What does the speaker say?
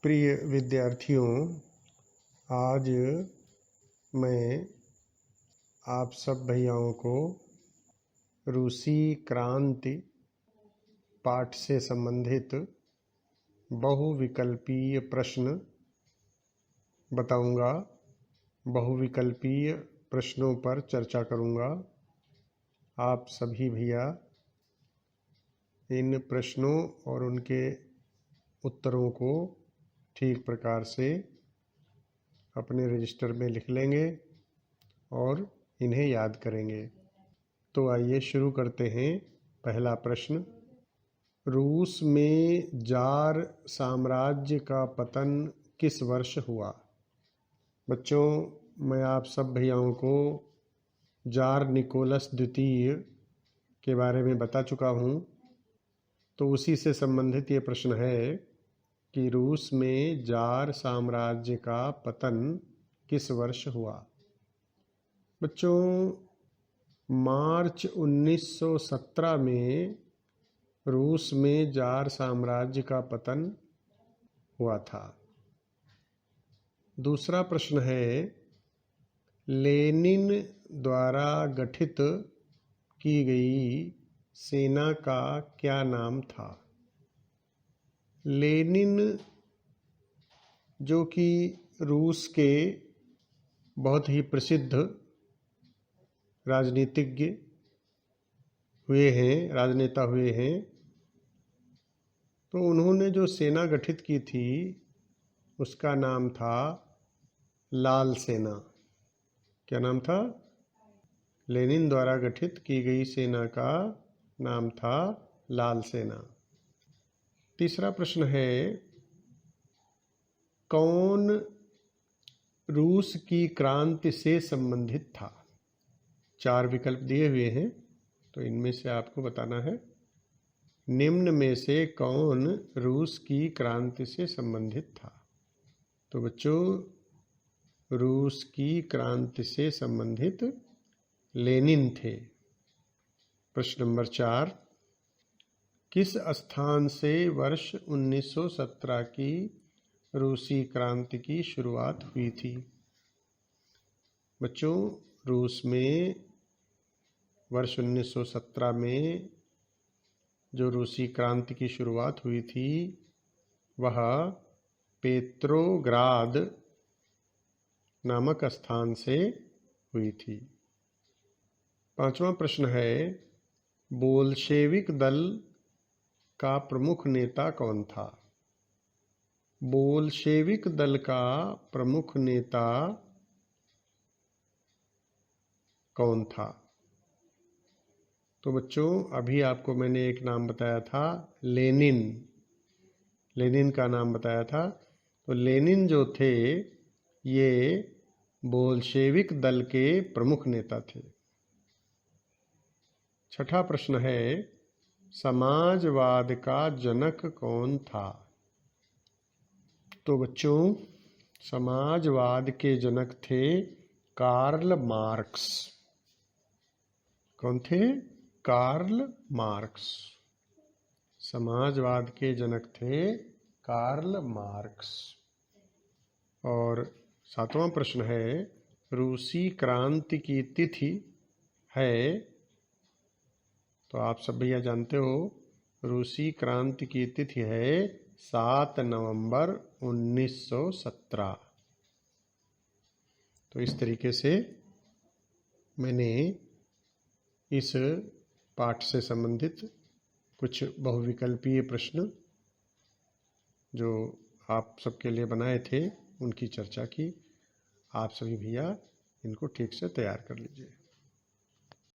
प्रिय विद्यार्थियों, आज मैं आप सब भैयाओं को रूसी क्रांति पाठ से संबंधित बहुविकल्पीय प्रश्न बताऊंगा। बहुविकल्पीय प्रश्नों पर चर्चा करूंगा। आप सभी भैया इन प्रश्नों और उनके उत्तरों को ठीक प्रकार से अपने रजिस्टर में लिख लेंगे और इन्हें याद करेंगे। तो आइए शुरू करते हैं। पहला प्रश्न, रूस में जार साम्राज्य का पतन किस वर्ष हुआ? बच्चों, मैं आप सब भैयाओं को जार निकोलस द्वितीय के बारे में बता चुका हूँ, तो उसी से संबंधित ये प्रश्न है कि रूस में जार साम्राज्य का पतन किस वर्ष हुआ? बच्चों, मार्च 1917 में रूस में जार साम्राज्य का पतन हुआ था। दूसरा प्रश्न है, लेनिन द्वारा गठित की गई सेना का क्या नाम था? लेनिन जो कि रूस के बहुत ही प्रसिद्ध राजनीतिज्ञ राजनेता हुए हैं, तो उन्होंने जो सेना गठित की थी उसका नाम था लाल सेना। क्या नाम था? लेनिन द्वारा गठित की गई सेना का नाम था लाल सेना। तीसरा प्रश्न है, कौन रूस की क्रांति से संबंधित था? 4 विकल्प दिए हुए हैं, तो इनमें से आपको बताना है निम्न में से कौन रूस की क्रांति से संबंधित था। तो बच्चों, रूस की क्रांति से संबंधित लेनिन थे। प्रश्न नंबर 4, किस स्थान से वर्ष 1917 की रूसी क्रांति की शुरुआत हुई थी? बच्चों, रूस में वर्ष 1917 में जो रूसी क्रांति की शुरुआत हुई थी वह पेट्रोग्राद नामक स्थान से हुई थी। 5वां प्रश्न है, बोल्शेविक दल का प्रमुख नेता कौन था? बोल्शेविक दल का प्रमुख नेता कौन था? तो बच्चों, अभी आपको मैंने एक नाम बताया था, लेनिन। लेनिन का नाम बताया था। तो लेनिन जो थे ये बोल्शेविक दल के प्रमुख नेता थे। 6ठा प्रश्न है, समाजवाद का जनक कौन था? तो बच्चों, समाजवाद के जनक थे कार्ल मार्क्स। कौन थे? Karl Marx. समाजवाद के जनक थे कार्ल मार्क्स। और 7वां प्रश्न है, रूसी क्रांति की तिथि है? तो आप सब भैया जानते हो, रूसी क्रांति की तिथि है 7 नवंबर 1917। तो इस तरीके से मैंने इस पाठ से संबंधित कुछ बहुविकल्पीय प्रश्न जो आप सबके लिए बनाए थे उनकी चर्चा की। आप सभी भैया इनको ठीक से तैयार कर लीजिए।